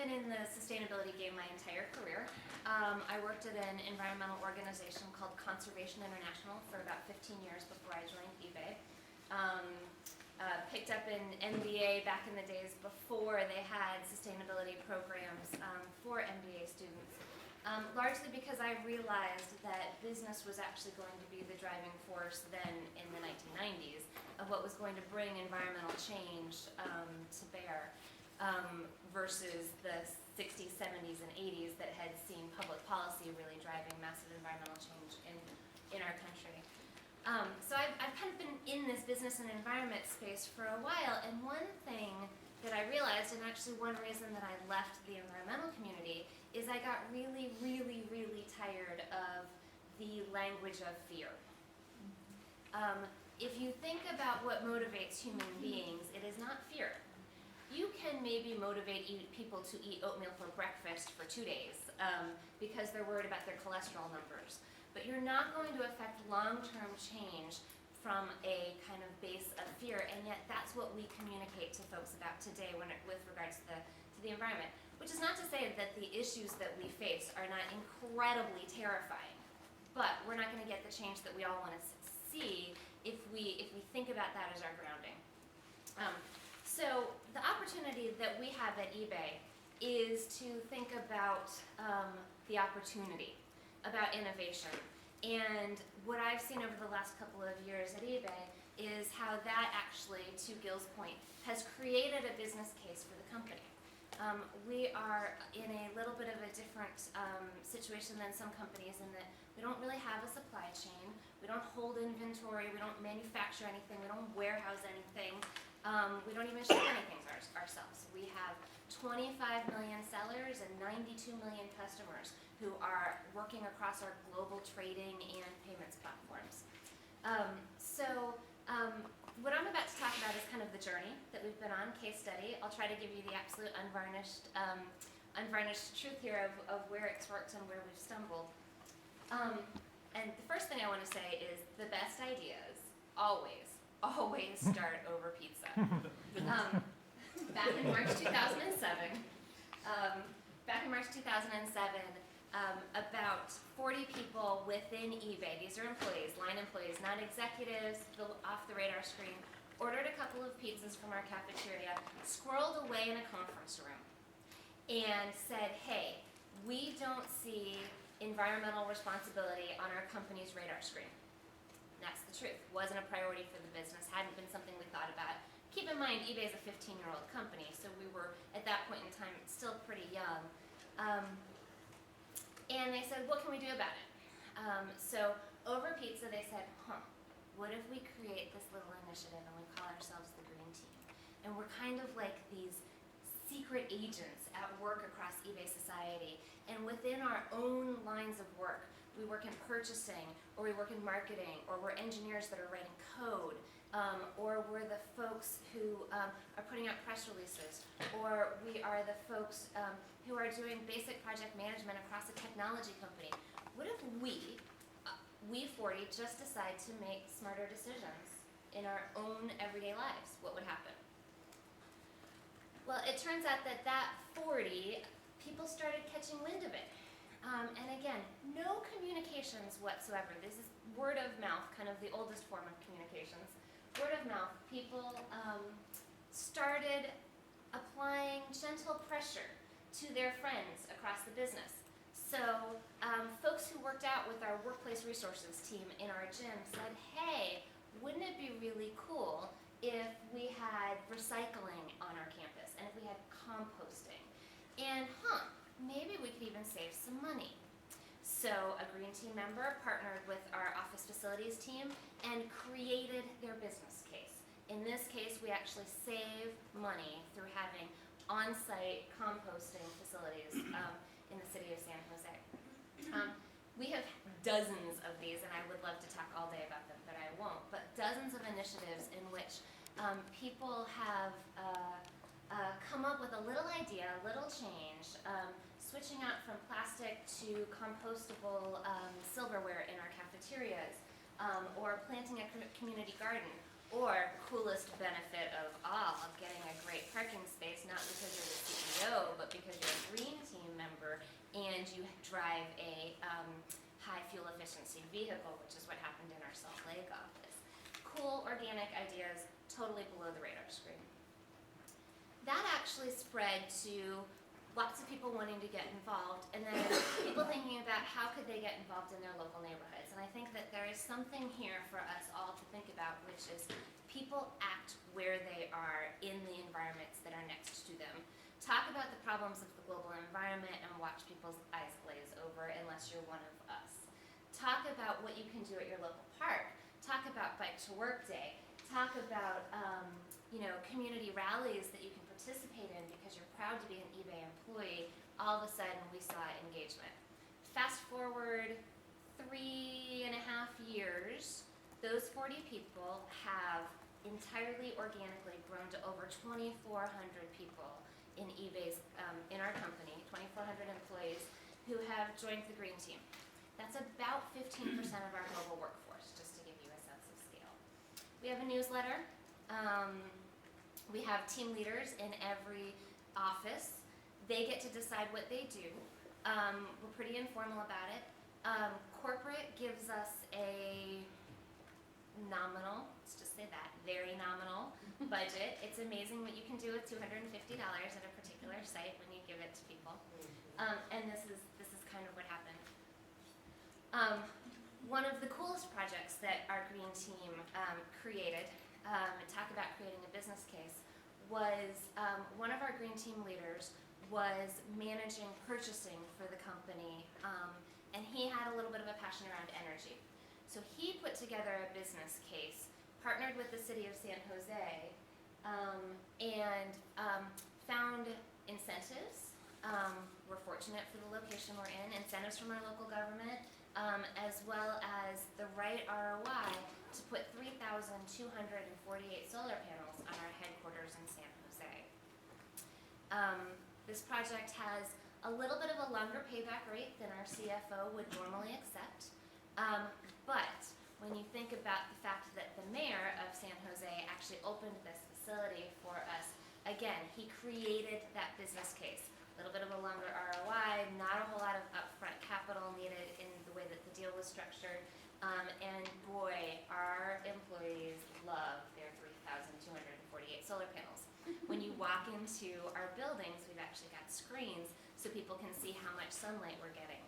been in the sustainability game my entire career. I worked at an environmental organization called Conservation International for about 15 years before I joined eBay. Picked up an MBA back in the days before they had sustainability programs for MBA students. Largely because I realized that business was actually going to be the driving force then in the 1990s of what was going to bring environmental change to bear versus the 60s, 70s, and 80s that had seen public policy really driving massive environmental change in our country. So I've kind of been in this business and environment space for a while, and one thing that I realized, and actually one reason that I left the environmental community, is I got really, really, really tired of the language of fear. If you think about what motivates human beings, it is not fear. You can maybe motivate people to eat oatmeal for breakfast for 2 days because they're worried about their cholesterol numbers. But you're not going to affect long-term change from a kind of base of fear, and yet that's what we communicate to folks about today with regards to the environment. Which is not to say that the issues that we face are not incredibly terrifying, but we're not going to get the change that we all want to see if we think about that as our grounding. So the opportunity that we have at eBay is to think about the opportunity, about innovation. And what I've seen over the last couple of years at eBay is how that actually, to Gil's point, has created a business case for the company. We are in a little bit of a different situation than some companies in that we don't really have a supply chain, we don't hold inventory, we don't manufacture anything, we don't warehouse anything, we don't even ship anything ourselves. We have 25 million sellers and 92 million customers who are working across our global trading and payments platforms. What I'm about to talk about is kind of the journey that we've been on, case study. I'll try to give you the absolute unvarnished truth here of where it's worked and where we've stumbled. And the first thing I want to say is the best ideas always start over pizza. Back in March 2007, about 40 people within eBay, these are employees, line employees, not executives, off the radar screen, ordered a couple of pizzas from our cafeteria, squirreled away in a conference room, and said, hey, we don't see environmental responsibility on our company's radar screen. That's the truth. Wasn't a priority for the business, hadn't been something we thought about. Keep in mind, eBay is a 15-year-old company, so we were, at that point in time, still pretty young. And they said, what can we do about it? So over pizza, they said, what if we create this little initiative and we call ourselves the Green Team? And we're kind of like these secret agents at work across eBay society. And within our own lines of work, we work in purchasing, or we work in marketing, or we're engineers that are writing code, or we're the folks who are putting out press releases, or we are the folks who are doing basic project management across a technology company. What if we 40, just decide to make smarter decisions in our own everyday lives? What would happen? Well, it turns out that 40 people started catching wind of it. And again, no communications whatsoever. This is word of mouth, kind of the oldest form of communications. Word of mouth. People started applying gentle pressure to their friends across the business. So folks who worked out with our workplace resources team in our gym said, hey, wouldn't it be really cool if we had recycling on our campus and if we had composting? And maybe we could even save some money. So a Green Team member partnered with our office facilities team and created their business case. In this case, we actually save money through having on-site composting facilities in the city of San Jose. We have dozens of these, and I would love to talk all day about them, but I won't. But dozens of initiatives in which people have come up with a little idea, a little change, switching out from plastic to compostable silverware in our cafeterias, or planting a community garden, or coolest benefit of all, of getting a great parking space, not because you're the CEO, but because you're a drive a high fuel efficiency vehicle, which is what happened in our Salt Lake office. Cool, organic ideas, totally below the radar screen. That actually spread to lots of people wanting to get involved, and then people thinking about how could they get involved in their local neighborhoods. And I think that there is something here for us all to think about, which is people act where they are in the environments that are next to them. Talk about the problems of the global environment and watch people's eyes glaze over unless you're one of us. Talk about what you can do at your local park. Talk about Bike to Work Day. Talk about community rallies that you can participate in because you're proud to be an eBay employee. All of a sudden, we saw engagement. Fast forward 3.5 years, those 40 people have entirely organically grown to over 2,400 people in eBay's, in our company, 2,400 employees who have joined the Green Team. That's about 15% of our global workforce, just to give you a sense of scale. We have a newsletter. We have team leaders in every office. They get to decide what they do. We're pretty informal about it. Corporate gives us a nominal, let's just say that, very nominal budget. It's amazing what you can do with $250 at a particular site when you give it to people. And this is kind of what happened. One of the coolest projects that our Green Team created, talk about creating a business case, was one of our Green Team leaders was managing purchasing for the company, and he had a little bit of a passion around energy. So he put together a business case, partnered with the city of San Jose, and found incentives. We're fortunate for the location we're in, incentives from our local government, as well as the right ROI to put 3,248 solar panels on our headquarters in San Jose. This project has a little bit of a longer payback rate than our CFO would normally accept, but when you think about the fact that the mayor of San Jose actually opened this facility for us, again, he created that business case. A little bit of a longer ROI, not a whole lot of upfront capital needed in the way that the deal was structured, and boy, our employees love their 3,248 solar panels. When you walk into our buildings, we've actually got screens so people can see how much sunlight we're getting.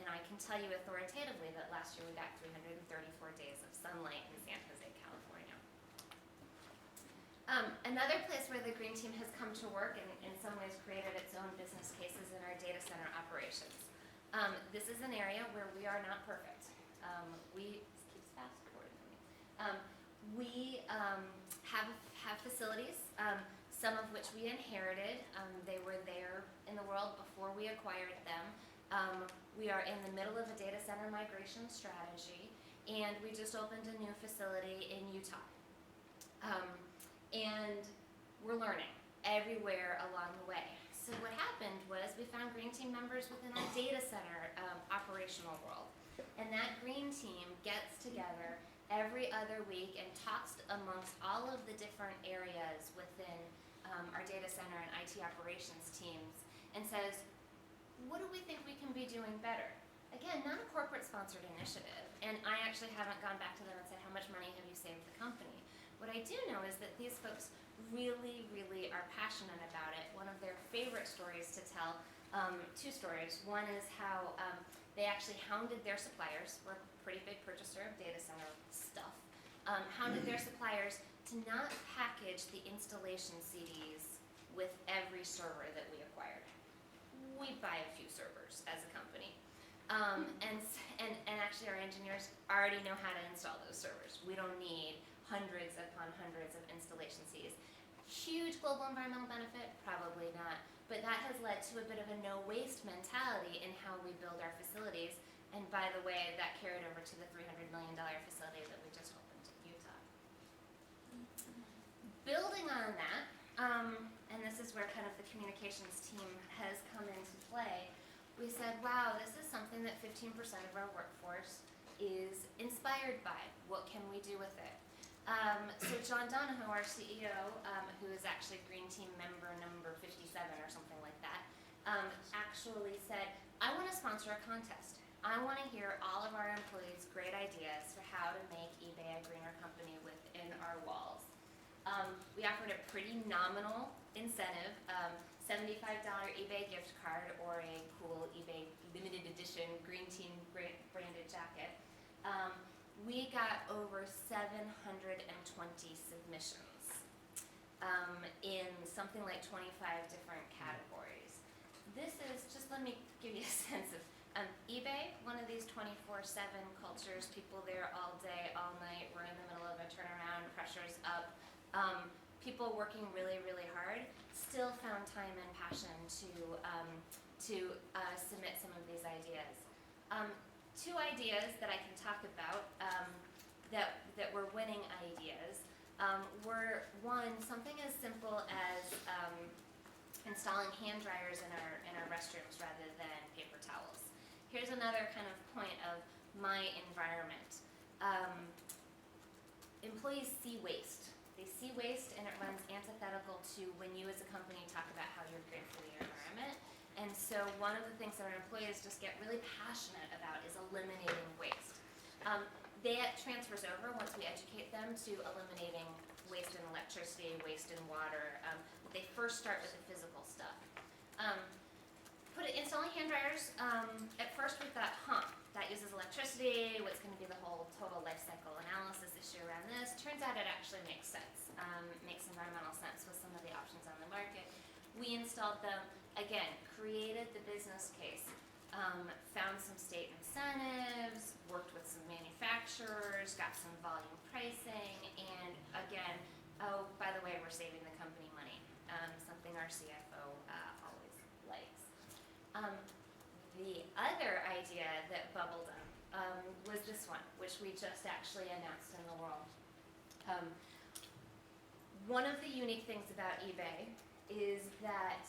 And I can tell you authoritatively that last year we got 334 days of sunlight in San Jose, California. Another place where the Green Team has come to work and in some ways created its own business cases in our data center operations. This is an area where we are not perfect. This keeps fast forwarding me. We have facilities, some of which we inherited. They were there in the world before we acquired them. We are in the middle of a data center migration strategy, and we just opened a new facility in Utah. And we're learning everywhere along the way. So what happened was we found Green Team members within our data center operational world. And that Green Team gets together every other week and talks amongst all of the different areas within our data center and IT operations teams and says, what do we think we can be doing better? Again, not a corporate sponsored initiative. And I actually haven't gone back to them and said, how much money have you saved the company? What I do know is that these folks really, really are passionate about it. One of their favorite stories to tell, two stories. One is how they actually hounded their suppliers. We're a pretty big purchaser of data center stuff. Hounded their suppliers to not package the installation CDs with every server that we acquired. We buy a few servers as a company. And actually our engineers already know how to install those servers. We don't need hundreds upon hundreds of installation CDs. Huge global environmental benefit? Probably not. But that has led to a bit of a no-waste mentality in how we build our facilities. And by the way, that carried over to the $300 million facility that we just opened in Utah. Building on that, and this is where kind of the communications team has come into play, we said, wow, this is something that 15% of our workforce is inspired by. What can we do with it? So John Donahoe, our CEO, who is actually Green Team member number 57 or something like that, actually said, I want to sponsor a contest. I want to hear all of our employees' great ideas for how to make eBay a greener company within our walls. We offered a pretty nominal incentive, $75 eBay gift card or a cool eBay limited edition Green Team branded jacket. We got over 720 submissions in something like 25 different categories. This is, just let me give you a sense of eBay, one of these 24/7 cultures, people there all day, all night, we're in the middle of a turnaround, pressure's up, people working really, really hard, still found time and passion to submit some of these ideas. Two ideas that I can talk about that were winning ideas were, one, something as simple as installing hand dryers in our restrooms rather than paper towels. Here's another kind of point of my environment. Employees see waste. They see waste and it runs antithetical to when you as a company talk about how you're good for the environment. And so one of the things that our employees just get really passionate about is eliminating waste. That transfers over once we educate them to eliminating waste in electricity, waste in water. They first start with the physical stuff. Installing hand dryers, at first we thought, that uses electricity, what's going to be the whole total life cycle analysis issue around this? Turns out it actually makes sense, makes environmental sense with some of the options on the market. We installed them, again, created the business case, found some state incentives, worked with some manufacturers, got some volume pricing, and again, oh, by the way, we're saving the company money, something our CFO always likes. The other idea that bubbled up was this one, which we just actually announced in the world. One of the unique things about eBay is that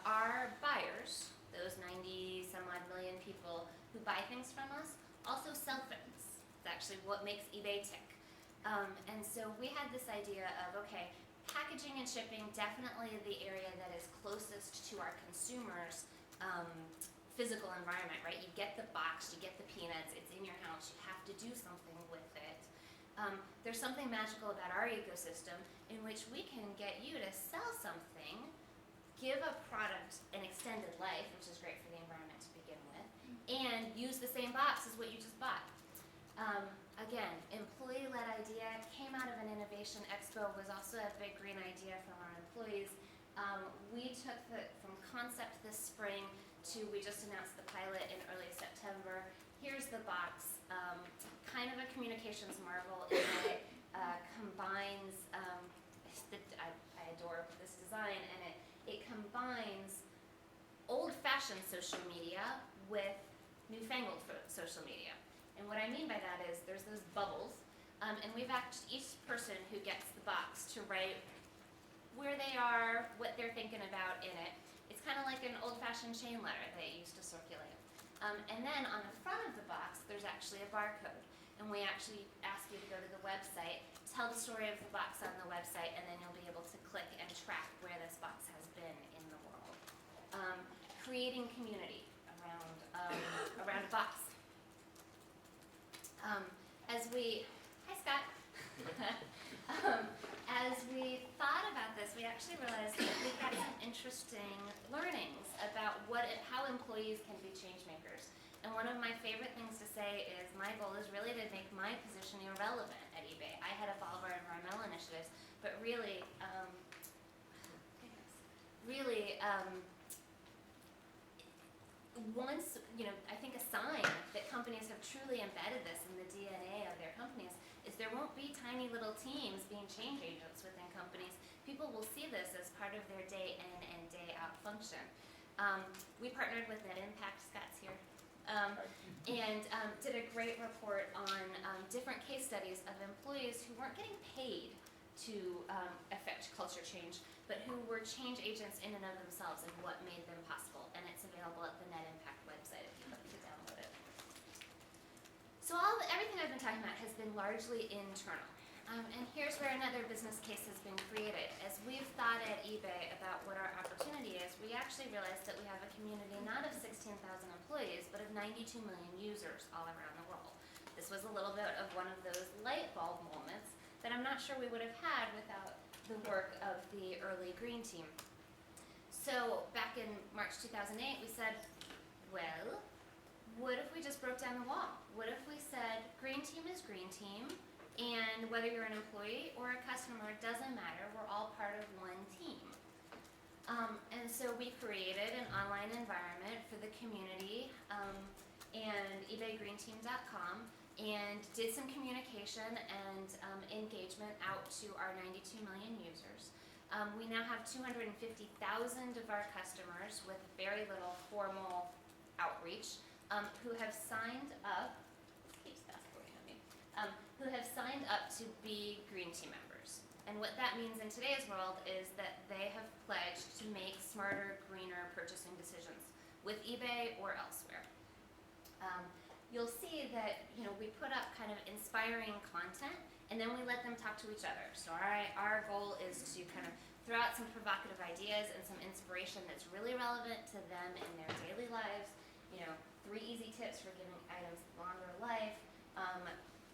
our buyers, those 90 some odd million people who buy things from us, also sell things. It's actually what makes eBay tick. And so we had this idea of, okay, packaging and shipping, definitely the area that is closest to our consumers' physical environment, right? You get the box, you get the peanuts, it's in your house, you have to do something with it. There's something magical about our ecosystem in which we can get you to sell something, give a product an extended life, which is great for the environment to begin with, and use the same box as what you just bought. Again, employee-led idea, came out of an innovation expo, was also a big green idea from our employees. We took from concept this spring to, we just announced the pilot in early September. Here's the box, kind of a communications marvel in that it combines, I adore this design, and it combines old-fashioned social media with newfangled social media. And what I mean by that is there's those bubbles, and we've asked each person who gets the box to write where they are, what they're thinking about in it. It's kind of like an old-fashioned chain letter they used to circulate. And then on the front of the box, there's actually a barcode. And we actually ask you to go to the website, tell the story of the box on the website, and then you'll be able to click and track where this box has been in the world. Creating community around a box. Hi Scott. As we thought about this, we actually realized that we got some interesting learnings about how employees can be change makers. And one of my favorite things to say is my goal is really to make my position irrelevant at eBay. I head up all of our environmental initiatives, but really, once, I think a sign that companies have truly embedded this in the DNA of their companies is there won't be tiny little teams being change agents within companies. People will see this as part of their day in and day out function. We partnered with Net Impact, Scott's here, and did a great report on different case studies of employees who weren't getting paid to affect culture change, but who were change agents in and of themselves and what made them possible. And it's available at the Net Impact website if you'd like to download it. So everything I've been talking about has been largely internal. And here's where another business case has been created. As we've thought at eBay about what our opportunity is, we actually actually realized that we have a community not of 16,000 employees, but of 92 million users all around the world. This was a little bit of one of those light bulb moments that I'm not sure we would have had without the work of the early green team. So back in March 2008, we said, well, what if we just broke down the wall? What if we said, green team is green team, and whether you're an employee or a customer, it doesn't matter, we're all part of one team. And so we created an online environment for the community and ebay2greenteam.com and did some communication and engagement out to our 92 million users. We now have 250,000 of our customers with very little formal outreach who have signed up, keeps fast forwarding on me, who have signed up to be green team members. And what that means in today's world is that they have pledged to make smarter, greener purchasing decisions with eBay or elsewhere. You'll see that we put up kind of inspiring content, and then we let them talk to each other. So our goal is to kind of throw out some provocative ideas and some inspiration that's really relevant to them in their daily lives. 3 easy tips for giving items longer life,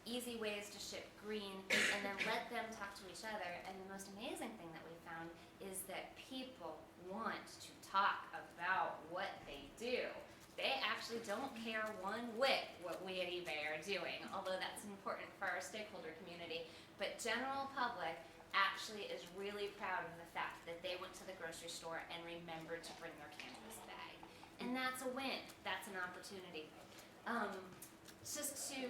easy ways to ship green, and then let them talk to each other. And the most amazing thing that we found is that people want to talk about what they do. They actually don't care one whit what we at eBay are doing, although that's important for our stakeholder community. But general public actually is really proud of the fact that they went to the grocery store and remembered to bring their canvas bag. And that's a win. That's an opportunity. Just to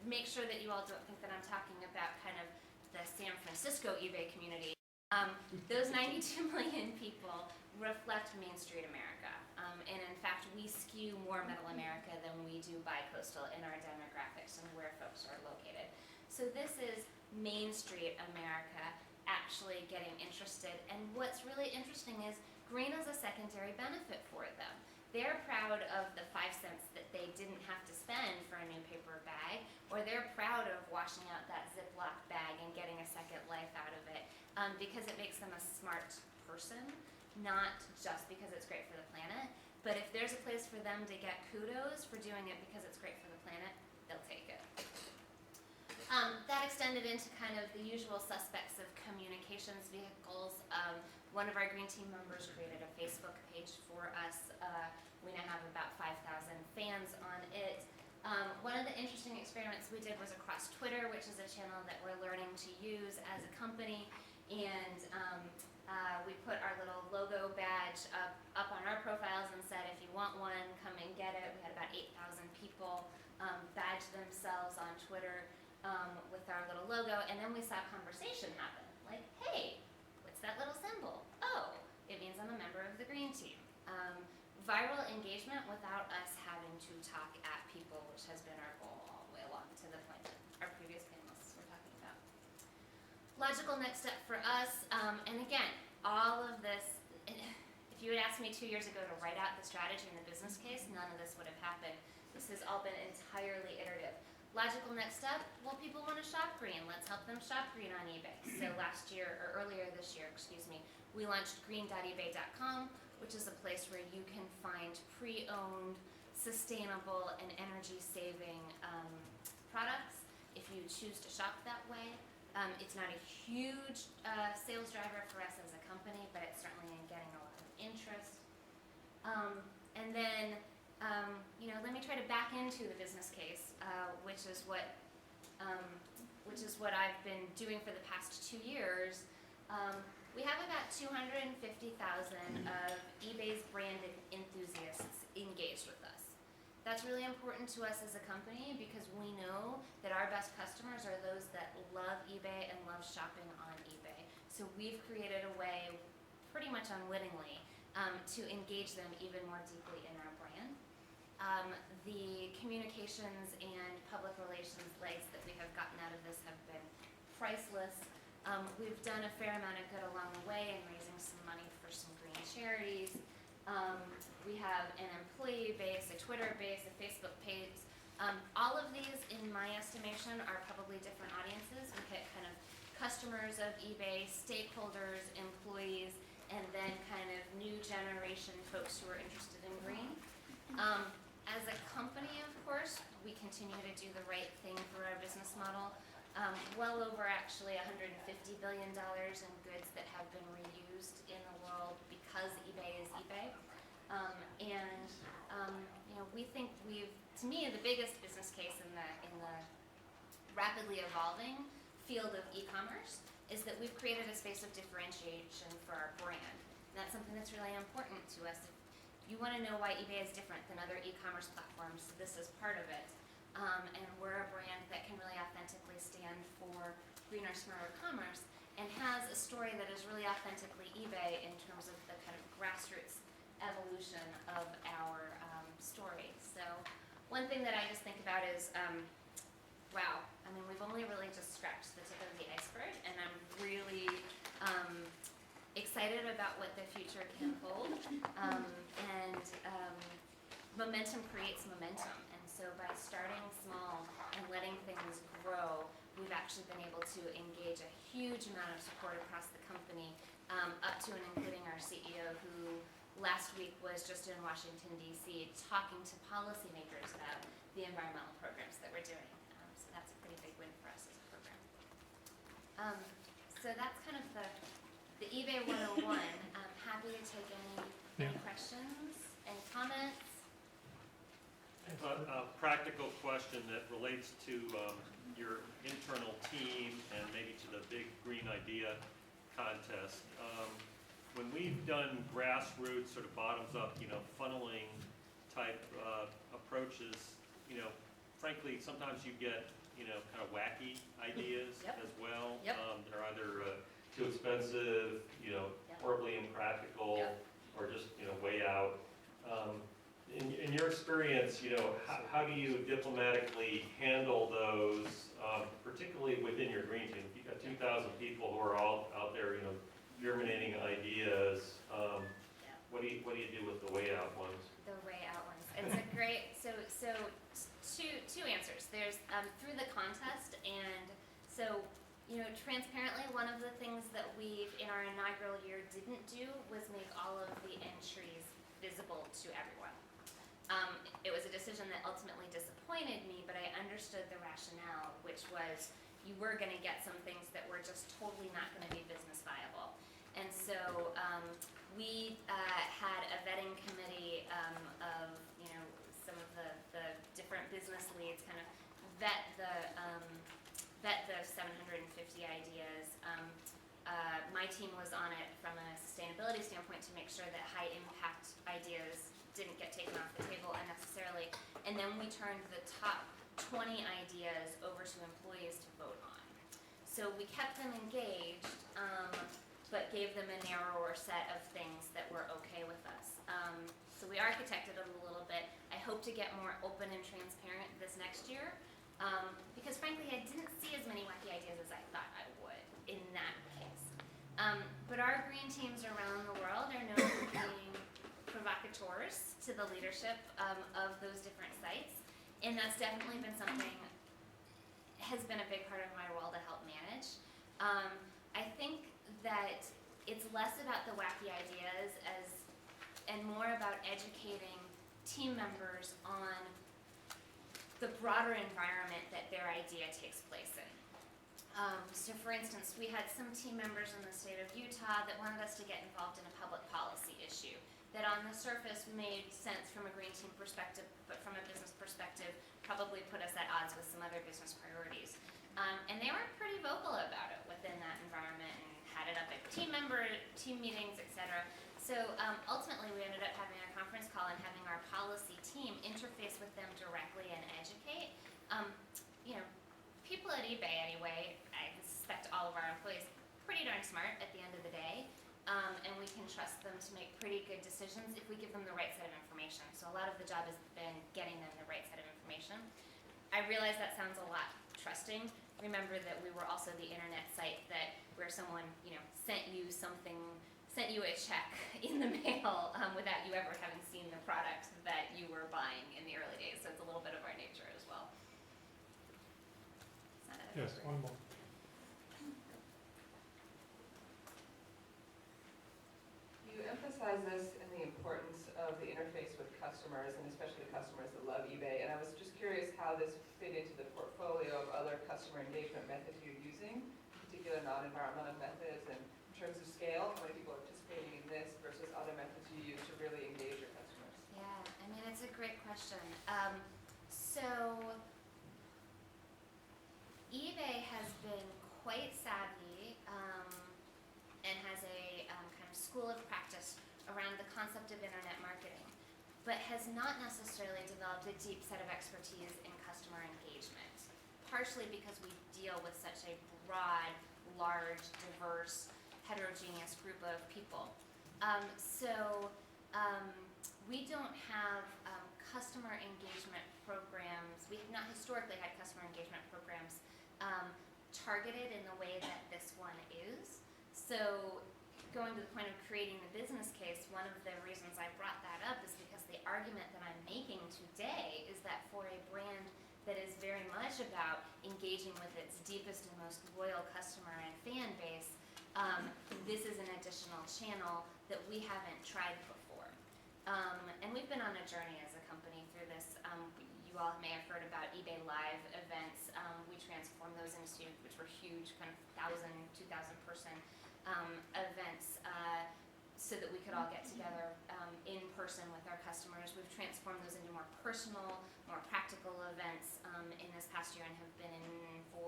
make sure that you all don't think that I'm talking about kind of the San Francisco eBay community. Those 92 million people reflect Main Street America. And in fact, we skew more Middle America than we do bi-coastal in our demographics and where folks are located. So this is Main Street America actually getting interested. And what's really interesting is green is a secondary benefit for them. They're proud of the 5 cents that they didn't have to spend for a new paper bag, or they're proud of washing out that Ziploc bag and getting a second life out of it because it makes them a smart person, not just because it's great for the planet. But if there's a place for them to get kudos for doing it because it's great for the planet, they'll take it. That extended into kind of the usual suspects of communications vehicles. One of our green team members created a Facebook page for us. We now have about 5,000 fans on it. One of the interesting experiments we did was across Twitter, which is a channel that we're learning to use as a company. And we put our little logo badge up on our profiles and said, if you want one, come and get it. We had about 8,000 people badge themselves on Twitter with our little logo. And then we saw a conversation happen. Like, hey, what's that little symbol? Oh, it means I'm a member of the green team. Viral engagement without us having to talk at people, which has been our goal all the way along to the point that our previous panelists were talking about. Logical next step for us, and again, all of this, if you had asked me 2 years ago to write out the strategy and the business case, none of this would have happened. This has all been entirely iterative. Logical next step, well, people want to shop green. Let's help them shop green on eBay. So earlier this year, we launched green.ebay.com, which is a place where you can find pre-owned, sustainable, and energy-saving products if you choose to shop that way. It's not a huge sales driver for us as a company, but it's certainly getting a lot of interest. And then, let me try to back into the business case, which is what I've been doing for the past 2 years. We have about 250,000 of eBay's branded enthusiasts engaged with us. That's really important to us as a company because we know that our best customers are those that love eBay and love shopping on eBay. So we've created a way, pretty much unwittingly, to engage them even more deeply in our brand. The communications and public relations legs that we have gotten out of this have been priceless. We've done a fair amount of good along the way in raising some money for some green charities. We have an employee base, a Twitter base, a Facebook page. All of these, in my estimation, are probably different audiences. We hit kind of customers of eBay, stakeholders, employees, and then kind of new folks who are interested in green. As a company, of course, we continue to do the right thing for our business model. Well over actually $150 billion in goods that have been reused in the world because eBay is eBay. We think to me, the biggest business case in the rapidly evolving field of e-commerce is that we've created a space of differentiation for our brand. And that's something that's really important to us. If you want to know why eBay is different than other e-commerce platforms, this is part of it. And we're a brand that can really authentically stand for greener, smarter commerce and has a story that is really authentically eBay in terms of the kind of grassroots evolution of our story. So one thing that I just think about is, wow, I mean, we've only really just scratched the tip of the iceberg, and I'm really excited about what the future can hold. Momentum creates momentum, and so by starting small and letting things grow, we've actually been able to engage a huge amount of support across the company, up to and including our CEO, who last week was just in Washington, D.C., talking to policymakers about the environmental programs that we're doing. So that's a pretty big win for us as a program. So that's kind of the eBay 101. I'm happy to take any questions, any comments. A practical question that relates to your internal team and maybe to the big green idea contest. When we've done grassroots, sort of bottoms up, funneling type approaches, frankly, sometimes you get, kind of wacky ideas as well. They're either too expensive, horribly impractical, or just, way out. In your experience, how do you diplomatically handle those, particularly within your green team? If you've got 2,000 people who are all out there, germinating ideas, what do you do with the way out ones? The way out ones. It's a great, so two answers. There's through the contest, and so, transparently, one of the things that we, in our inaugural year, didn't do was make all of the entries visible to everyone. It was a decision that ultimately disappointed me, but I understood the rationale, which was you were going to get some things that were just totally not going to be business viable. And so we had a vetting committee of some of the different business leads kind of vet the 750 ideas. My team was on it from a sustainability standpoint to make sure that high impact ideas didn't get taken off the table unnecessarily. And then we turned the top 20 ideas over to employees to vote on. So we kept them engaged, but gave them a narrower set of things that were okay with us. So we architected it a little bit. I hope to get more open and transparent this next year, because frankly, I didn't see as many wacky ideas as I thought I would in that case. But our green teams around the world are known for being provocateurs to the leadership of those different sites, and that's definitely been something has been a big part of my role to help manage. I think that it's less about the wacky ideas and more about educating team members on the broader environment that their idea takes place in. So for instance, we had some team members in the state of Utah that wanted us to get involved in a public policy issue that on the surface made sense from a green team perspective, but from a business perspective probably put us at odds with some other business priorities. And they were pretty vocal about it within that environment and had it up at team meetings, etc. So ultimately we ended up having a conference call and having our policy team interface with them directly and educate. People at eBay anyway, I suspect all of our employees, pretty darn smart at the end of the day. And we can trust them to make pretty good decisions if we give them the right set of information. So a lot of the job has been getting them the right set of information. I realize that sounds a lot trusting. Remember that we were also the internet site where someone sent you a check in the mail without you ever having seen the product that you were buying in the early days. So it's a little bit of our nature as well. Yes, one more. You emphasize this in the importance customers, and especially the customers that love eBay. And I was just curious how this fit into the portfolio of other customer engagement methods you're using, particular non-environmental methods, and in terms of scale, how many people are participating in this versus other methods you use to really engage your customers? Yeah, I mean, it's a great question. So eBay has been quite savvy and has a kind of school of practice around the concept of internet marketing, but has not necessarily developed a deep set of expertise in customer engagement, partially because we deal with such a broad, large, diverse, heterogeneous group of people. We don't have customer engagement programs. We have not historically had customer engagement programs targeted in the way that this one is. So going to the point of creating the business case, one of the reasons I brought that up is because the argument that I'm making today is that for a brand that is very much about engaging with its deepest and most loyal customer and fan base, this is an additional channel that we haven't tried before. And we've been on a journey as a company through this. You all may have heard about eBay Live events. We transformed those into, which were huge, kind of 1,000, 2,000 person events so that we could all get together in person with our customers. We've transformed those into more personal, more practical events in this past year and have been in 4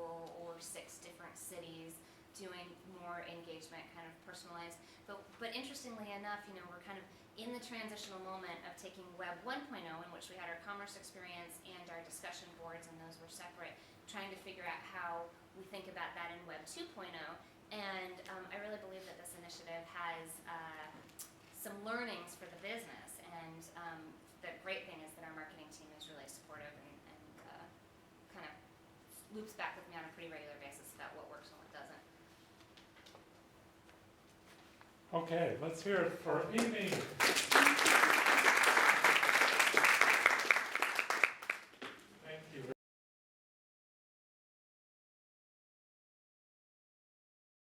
or 6 different cities doing more engagement, kind of personalized. But interestingly enough, we're kind of in the transitional moment of taking Web 1.0, in which we had our commerce experience and our discussion boards, and those were separate, trying to figure out how we think about that in Web 2.0. And I really believe that this initiative has some learnings for the business, and the great thing is that our marketing team is really supportive and kind of loops back with me on a pretty regular basis about what works and what doesn't. Okay, let's hear it for Amy.